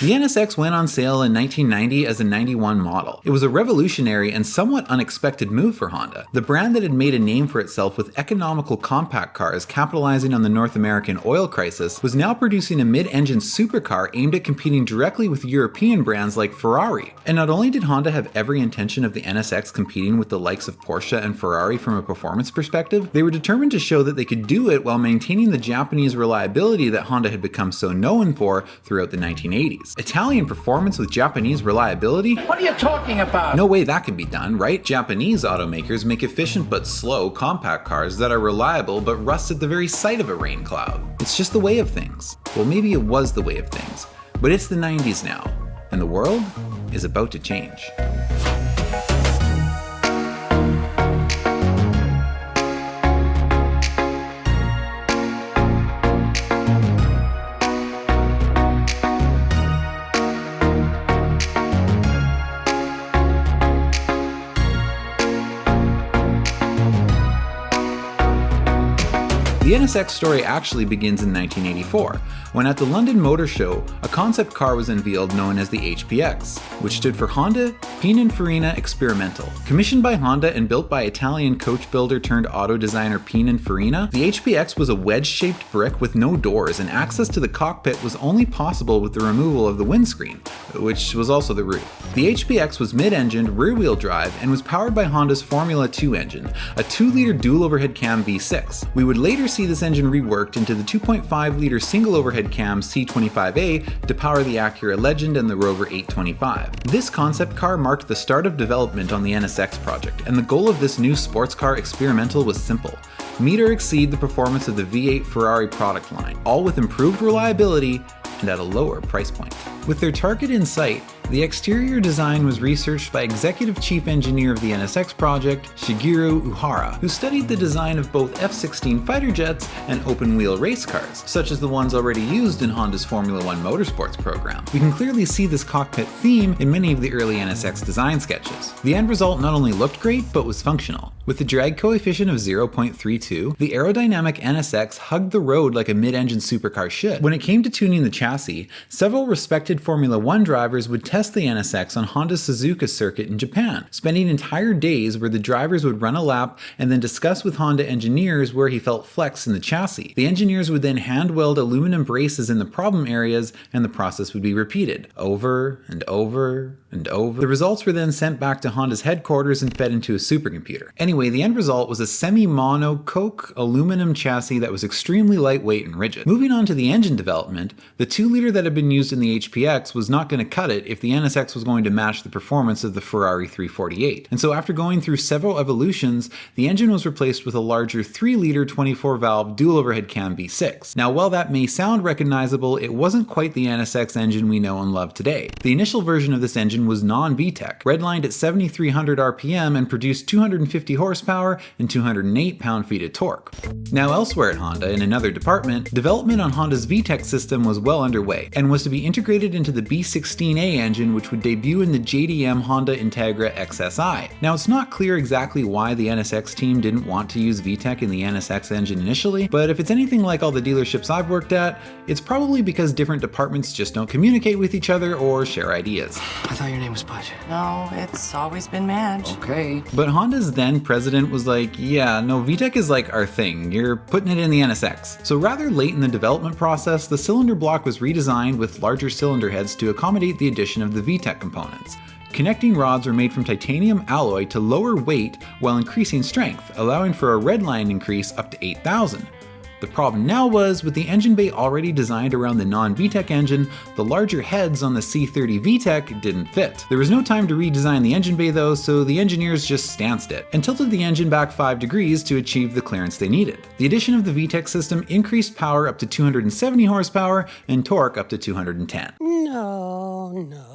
The NSX went on sale in 1990 as a 91 model. It was a revolutionary and somewhat unexpected move for Honda. The brand that had made a name for itself with economical compact cars capitalizing on the North American oil crisis was now producing a mid-engine supercar aimed at competing directly with European brands like Ferrari. And not only did Honda have every intention of the NSX competing with the likes of Porsche and Ferrari from a performance perspective, they were determined to show that they could do it while maintaining the Japanese reliability that Honda had become so known for throughout the 1980s. Italian performance with Japanese reliability? What are you talking about? No way that can be done, right? Japanese automakers make efficient but slow compact cars that are reliable but rust at the very sight of a rain cloud. It's just the way of things. Well, maybe it was the way of things, but it's the 90s now, and the world is about to change. The NSX story actually begins in 1984, when at the London Motor Show, a concept car was unveiled known as the HPX, which stood for Honda Pininfarina Experimental. Commissioned by Honda and built by Italian coach builder turned auto designer Pininfarina, the HPX was a wedge-shaped brick with no doors, and access to the cockpit was only possible with the removal of the windscreen, which was also the roof. The HPX was mid-engined, rear-wheel drive, and was powered by Honda's Formula 2 engine, a 2-liter dual overhead cam V6. We would later see this engine reworked into the 2.5-liter single overhead cam C25A to power the Acura Legend and the Rover 825. This concept car marked the start of development on the NSX project, and the goal of this new sports car experimental was simple: meet or exceed the performance of the V8 Ferrari product line, all with improved reliability and at a lower price point. With their target in sight, the exterior design was researched by Executive Chief Engineer of the NSX project, Shigeru Uhara, who studied the design of both F-16 fighter jets and open-wheel race cars, such as the ones already used in Honda's Formula 1 motorsports program. We can clearly see this cockpit theme in many of the early NSX design sketches. The end result not only looked great, but was functional. With a drag coefficient of 0.32, the aerodynamic NSX hugged the road like a mid-engine supercar should. When it came to tuning the chassis, several respected Formula 1 drivers would test the NSX on Honda's Suzuka circuit in Japan, spending entire days where the drivers would run a lap and then discuss with Honda engineers where he felt flex in the chassis. The engineers would then hand weld aluminum braces in the problem areas, and the process would be repeated over and over and over. The results were then sent back to Honda's headquarters and fed into a supercomputer. Anyway, the end result was a semi-mono coke aluminum chassis that was extremely lightweight and rigid. Moving on to the engine development, the 2-liter that had been used in the HPX was not going to cut it if the NSX was going to match the performance of the Ferrari 348. And so after going through several evolutions, the engine was replaced with a larger 3-liter 24-valve dual overhead cam V6. Now, while that may sound recognizable, it wasn't quite the NSX engine we know and love today. The initial version of this engine was non-VTEC, redlined at 7,300 RPM and produced 250 horsepower and 208 pound-feet of torque. Now elsewhere at Honda, in another department, development on Honda's VTEC system was well underway, and was to be integrated into the B16A engine, which would debut in the JDM Honda Integra XSI. Now, it's not clear exactly why the NSX team didn't want to use VTEC in the NSX engine initially, but if it's anything like all the dealerships I've worked at, it's probably because different departments just don't communicate with each other or share ideas. I thought your name was Bud. No, it's always been Madge. Okay. But Honda's then president was like, yeah, no, VTEC is like our thing, you're putting it in the NSX. So rather late in the development process, the cylinder block was redesigned with larger cylinder heads to accommodate the addition of the VTEC components. Connecting rods were made from titanium alloy to lower weight while increasing strength, allowing for a redline increase up to 8,000. The problem now was, with the engine bay already designed around the non-VTEC engine, the larger heads on the C30 VTEC didn't fit. There was no time to redesign the engine bay though, so the engineers just stanced it and tilted the engine back 5 degrees to achieve the clearance they needed. The addition of the VTEC system increased power up to 270 horsepower and torque up to 210. No.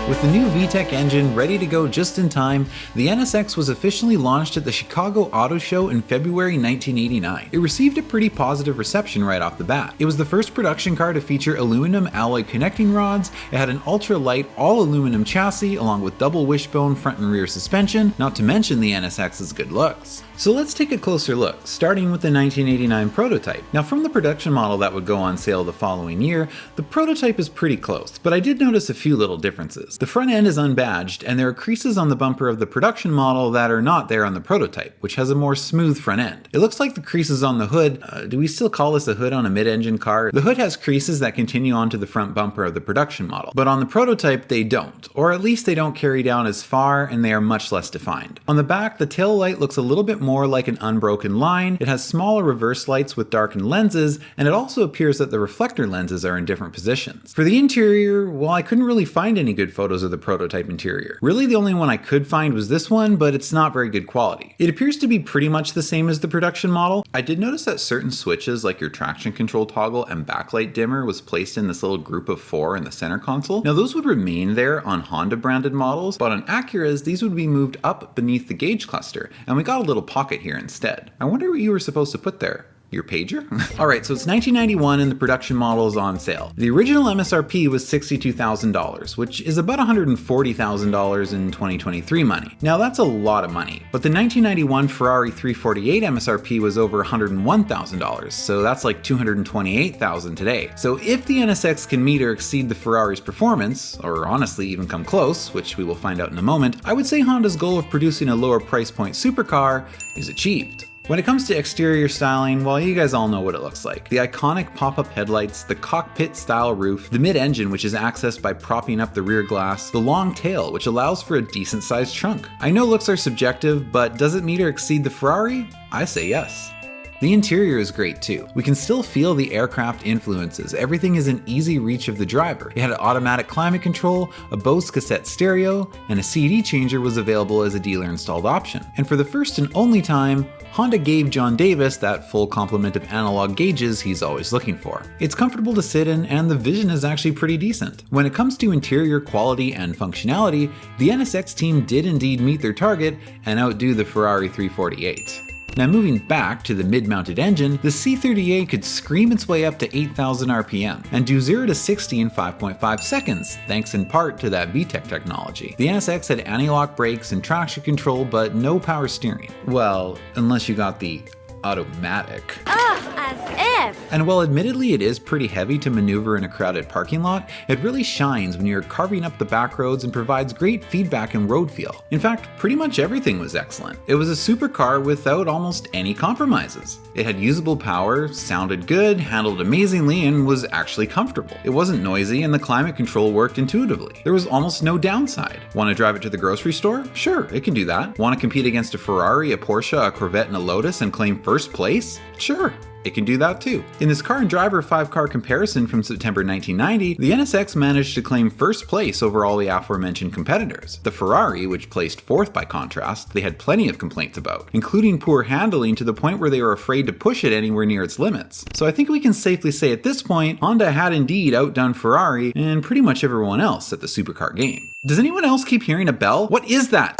With the new VTEC engine ready to go just in time, the NSX was officially launched at the Chicago Auto Show in February 1989. It received a pretty positive reception right off the bat. It was the first production car to feature aluminum alloy connecting rods, it had an ultra-light all-aluminum chassis along with double wishbone front and rear suspension, not to mention the NSX's good looks. So let's take a closer look, starting with the 1989 prototype. Now from the production model that would go on sale the following year, the prototype is pretty close, but I did notice a few little differences. The front end is unbadged, and there are creases on the bumper of the production model that are not there on the prototype, which has a more smooth front end. It looks like the creases on the hood, do we still call this a hood on a mid-engine car? The hood has creases that continue onto the front bumper of the production model, but on the prototype they don't, or at least they don't carry down as far and they are much less defined. On the back, the tail light looks a little bit more like an unbroken line, it has smaller reverse lights with darkened lenses, and it also appears that the reflector lenses are in different positions. For the interior, well, I couldn't really find any good photos of the prototype interior. Really the only one I could find was this one, but it's not very good quality. It appears to be pretty much the same as the production model. I did notice that certain switches like your traction control toggle and backlight dimmer was placed in this little group of 4 in the center console. Now those would remain there on Honda branded models, but on Acuras these would be moved up beneath the gauge cluster, and we got a little pocket here instead. I wonder what you were supposed to put there. Your pager? Alright, so it's 1991 and the production model is on sale. The original MSRP was $62,000, which is about $140,000 in 2023 money. Now that's a lot of money, but the 1991 Ferrari 348 MSRP was over $101,000, so that's like $228,000 today. So if the NSX can meet or exceed the Ferrari's performance, or honestly even come close, which we will find out in a moment, I would say Honda's goal of producing a lower price point supercar is achieved. When it comes to exterior styling, well, you guys all know what it looks like. The iconic pop-up headlights, the cockpit-style roof, the mid-engine which is accessed by propping up the rear glass, the long tail which allows for a decent-sized trunk. I know looks are subjective, but does it meet or exceed the Ferrari? I say yes. The interior is great too. We can still feel the aircraft influences. Everything is in easy reach of the driver. It had automatic climate control, a Bose cassette stereo, and a CD changer was available as a dealer-installed option. And for the first and only time, Honda gave John Davis that full complement of analog gauges he's always looking for. It's comfortable to sit in, and the vision is actually pretty decent. When it comes to interior quality and functionality, the NSX team did indeed meet their target and outdo the Ferrari 348. Now moving back to the mid-mounted engine, the C38 could scream its way up to 8,000 RPM and do 0 to 60 in 5.5 seconds, thanks in part to that VTEC technology. The NSX had anti-lock brakes and traction control, but no power steering. Well, unless you got the automatic. As if! And while admittedly it is pretty heavy to maneuver in a crowded parking lot, it really shines when you're carving up the back roads and provides great feedback and road feel. In fact, pretty much everything was excellent. It was a supercar without almost any compromises. It had usable power, sounded good, handled amazingly, and was actually comfortable. It wasn't noisy, and the climate control worked intuitively. There was almost no downside. Want to drive it to the grocery store? Sure, it can do that. Want to compete against a Ferrari, a Porsche, a Corvette, and a Lotus and claim first place? Sure, it can do that too. In this car and driver 5-car comparison from September 1990, the NSX managed to claim first place over all the aforementioned competitors. The Ferrari, which placed 4th by contrast, they had plenty of complaints about, including poor handling to the point where they were afraid to push it anywhere near its limits. So I think we can safely say at this point, Honda had indeed outdone Ferrari and pretty much everyone else at the supercar game. Does anyone else keep hearing a bell? What is that?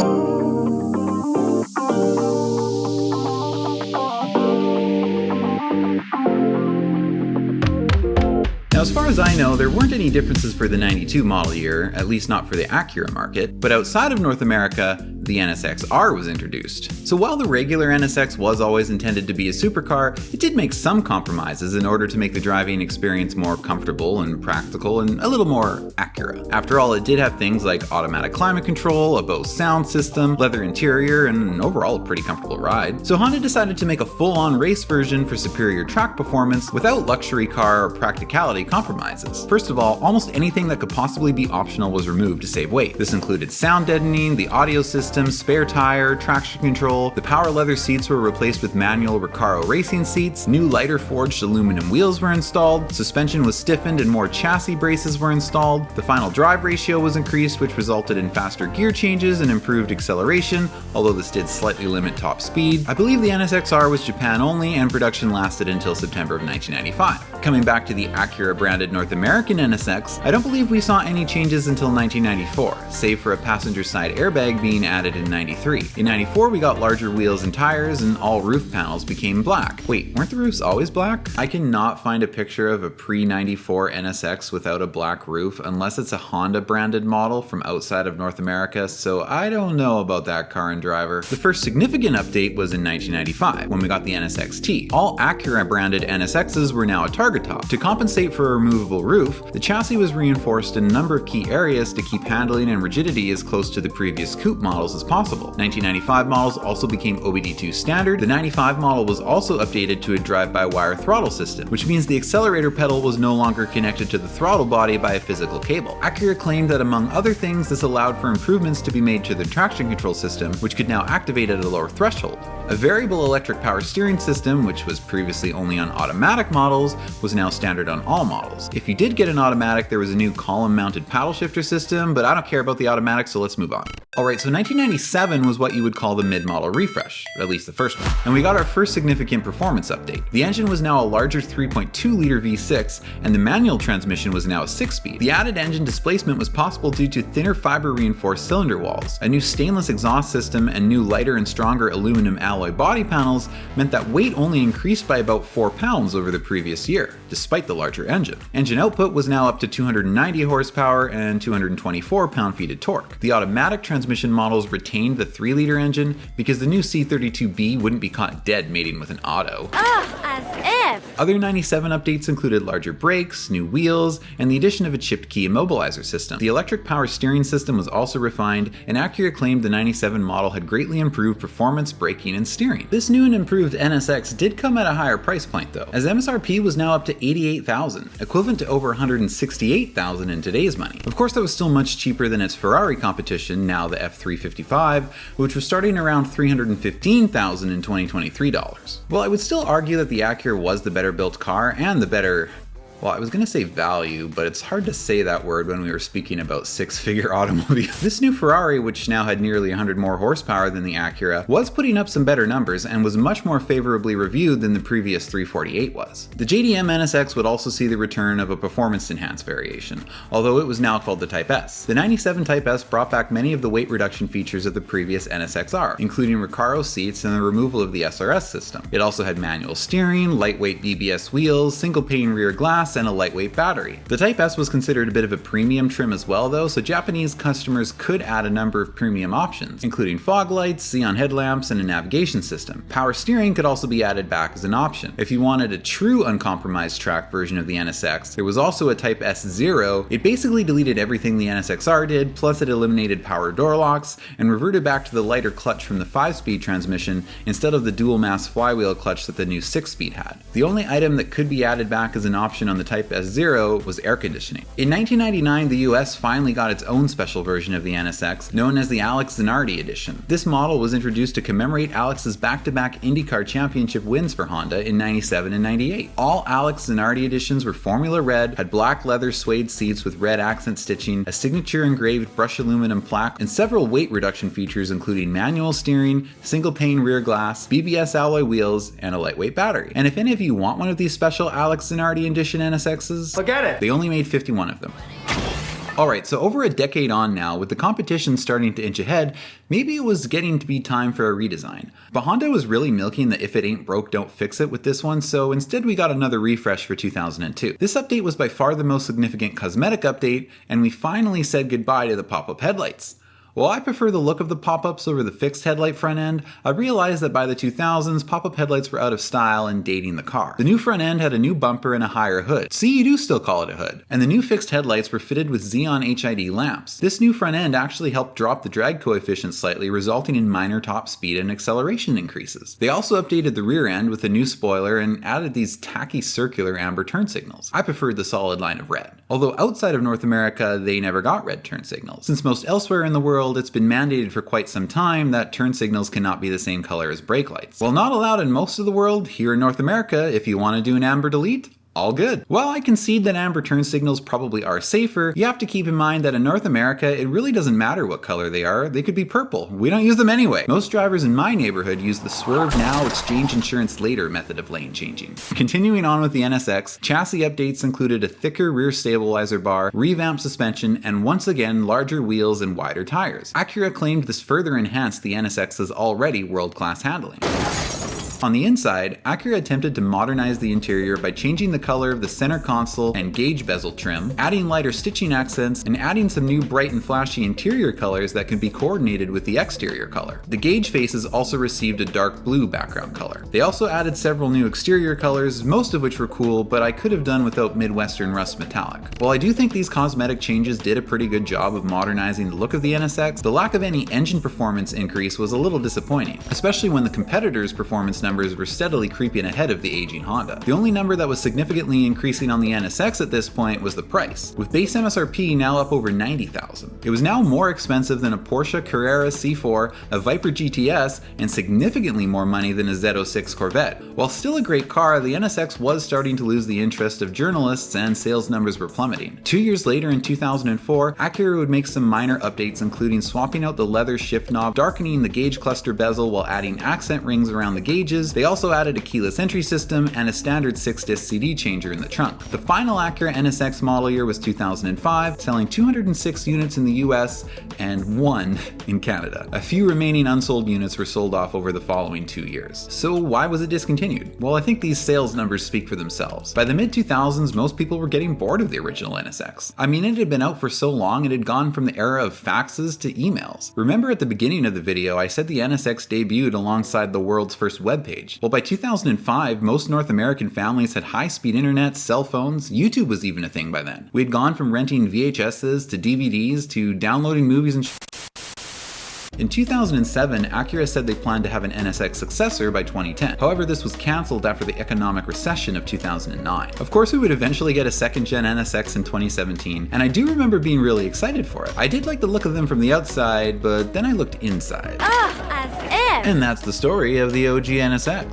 Now, as far as I know, there weren't any differences for the 92 model year, at least not for the Acura market, but outside of North America, the NSX-R was introduced. So while the regular NSX was always intended to be a supercar, it did make some compromises in order to make the driving experience more comfortable and practical and a little more Acura. After all, it did have things like automatic climate control, a Bose sound system, leather interior, and overall a pretty comfortable ride. So Honda decided to make a full-on race version for superior track performance without luxury car or practicality compromises. First of all, almost anything that could possibly be optional was removed to save weight. This included sound deadening, the audio system, spare tire, traction control, the power leather seats were replaced with manual Recaro racing seats, new lighter forged aluminum wheels were installed, suspension was stiffened and more chassis braces were installed, the final drive ratio was increased, which resulted in faster gear changes and improved acceleration, although this did slightly limit top speed. I believe the NSX-R was Japan only and production lasted until September of 1995. Coming back to the Acura branded North American NSX, I don't believe we saw any changes until 1994, save for a passenger side airbag being added added in 93. In 94, we got larger wheels and tires, and all roof panels became black. Wait, weren't the roofs always black? I cannot find a picture of a pre-94 NSX without a black roof, unless it's a Honda branded model from outside of North America, so I don't know about that car and driver. The first significant update was in 1995, when we got the NSX-T. All Acura branded NSXs were now a target top. To compensate for a removable roof, the chassis was reinforced in a number of key areas to keep handling and rigidity as close to the previous coupe models as possible. 1995 models also became OBD2 standard. The 95 model was also updated to a drive-by-wire throttle system, which means the accelerator pedal was no longer connected to the throttle body by a physical cable. Acura claimed that among other things, this allowed for improvements to be made to the traction control system, which could now activate at a lower threshold. A variable electric power steering system, which was previously only on automatic models, was now standard on all models. If you did get an automatic, there was a new column-mounted paddle shifter system, but I don't care about the automatic, so let's move on. Alright, so 1997 was what you would call the mid-model refresh, at least the first one, and we got our first significant performance update. The engine was now a larger 3.2-liter V6, and the manual transmission was now a 6-speed. The added engine displacement was possible due to thinner fiber-reinforced cylinder walls. A new stainless exhaust system and new lighter and stronger aluminum alloy body panels meant that weight only increased by about 4 pounds over the previous year, despite the larger engine. Engine output was now up to 290 horsepower and 224 pound-feet of torque. The automatic transmission models retained the 3-liter engine because the new C32B wouldn't be caught dead mating with an auto. As if. Other 97 updates included larger brakes, new wheels, and the addition of a chipped key immobilizer system. The electric power steering system was also refined, and Acura claimed the 97 model had greatly improved performance, braking, and steering. This new and improved NSX did come at a higher price point though, as MSRP was now up to $88,000, equivalent to over $168,000 in today's money. Of course, that was still much cheaper than its Ferrari competition, now the F355, which was starting around $315,000 in 2023 dollars. Well, I would still argue that the Acura was the better built car and the better, well, I was going to say value, but it's hard to say that word when we were speaking about six-figure automobiles. This new Ferrari, which now had nearly 100 more horsepower than the Acura, was putting up some better numbers and was much more favorably reviewed than the previous 348 was. The JDM NSX would also see the return of a performance-enhanced variation, although it was now called the Type S. The 97 Type S brought back many of the weight reduction features of the previous NSX-R, including Recaro seats and the removal of the SRS system. It also had manual steering, lightweight BBS wheels, single-pane rear glass, and a lightweight battery. The Type S was considered a bit of a premium trim as well though, so Japanese customers could add a number of premium options, including fog lights, xenon headlamps, and a navigation system. Power steering could also be added back as an option. If you wanted a true uncompromised track version of the NSX, there was also a Type S0. It basically deleted everything the NSX-R did, plus it eliminated power door locks, and reverted back to the lighter clutch from the 5-speed transmission instead of the dual mass flywheel clutch that the new 6-speed had. The only item that could be added back as an option on the Type S0 was air conditioning. In 1999, the US finally got its own special version of the NSX, known as the Alex Zanardi edition. This model was introduced to commemorate Alex's back-to-back IndyCar championship wins for Honda in 97 and 98. All Alex Zanardi editions were Formula Red, had black leather suede seats with red accent stitching, a signature engraved brushed aluminum plaque, and several weight reduction features including manual steering, single pane rear glass, BBS alloy wheels, and a lightweight battery. And if any of you want one of these special Alex Zanardi edition NSXs, forget it. They only made 51 of them. Alright, so over a decade on now, with the competition starting to inch ahead, maybe it was getting to be time for a redesign. But Honda was really milking the if it ain't broke, don't fix it with this one, so instead we got another refresh for 2002. This update was by far the most significant cosmetic update, and we finally said goodbye to the pop-up headlights. While I prefer the look of the pop-ups over the fixed headlight front end, I realized that by the 2000s, pop-up headlights were out of style and dating the car. The new front end had a new bumper and a higher hood. See, you do still call it a hood. And the new fixed headlights were fitted with Xeon HID lamps. This new front end actually helped drop the drag coefficient slightly, resulting in minor top speed and acceleration increases. They also updated the rear end with a new spoiler and added these tacky circular amber turn signals. I preferred the solid line of red. Although outside of North America, they never got red turn signals. Since most elsewhere in the world, it's been mandated for quite some time that turn signals cannot be the same color as brake lights. While not allowed in most of the world, here in North America, if you want to do an amber delete, all good. While I concede that amber turn signals probably are safer, you have to keep in mind that in North America, it really doesn't matter what color they are. They could be purple. We don't use them anyway. Most drivers in my neighborhood use the swerve now, exchange insurance later method of lane changing. Continuing on with the NSX, chassis updates included a thicker rear stabilizer bar, revamped suspension, and once again larger wheels and wider tires. Acura claimed this further enhanced the NSX's already world-class handling. On the inside, Acura attempted to modernize the interior by changing the color of the center console and gauge bezel trim, adding lighter stitching accents, and adding some new bright and flashy interior colors that could be coordinated with the exterior color. The gauge faces also received a dark blue background color. They also added several new exterior colors, most of which were cool, but I could have done without Midwestern rust metallic. While I do think these cosmetic changes did a pretty good job of modernizing the look of the NSX, the lack of any engine performance increase was a little disappointing, especially when the competitors' performance numbers were steadily creeping ahead of the aging Honda. The only number that was significantly increasing on the NSX at this point was the price, with base MSRP now up over $90,000. It was now more expensive than a Porsche Carrera C4, a Viper GTS, and significantly more money than a Z06 Corvette. While still a great car, the NSX was starting to lose the interest of journalists and sales numbers were plummeting. 2 years later in 2004, Acura would make some minor updates including swapping out the leather shift knob, darkening the gauge cluster bezel while adding accent rings around the gauges. They also added a keyless entry system and a standard 6-disc CD changer in the trunk. The final Acura NSX model year was 2005, selling 206 units in the US and 1 in Canada. A few remaining unsold units were sold off over the following 2 years. So why was it discontinued? Well, I think these sales numbers speak for themselves. By the mid-2000s, most people were getting bored of the original NSX. I mean, it had been out for so long, it had gone from the era of faxes to emails. Remember at the beginning of the video, I said the NSX debuted alongside the world's first web page. Well, by 2005, most North American families had high-speed internet, cell phones, YouTube was even a thing by then. We had gone from renting VHSs to DVDs to downloading movies and In 2007, Acura said they planned to have an NSX successor by 2010. However, this was cancelled after the economic recession of 2009. Of course, we would eventually get a second-gen NSX in 2017, and I do remember being really excited for it. I did like the look of them from the outside, but then I looked inside. Ugh, as if. And that's the story of the OG NSX.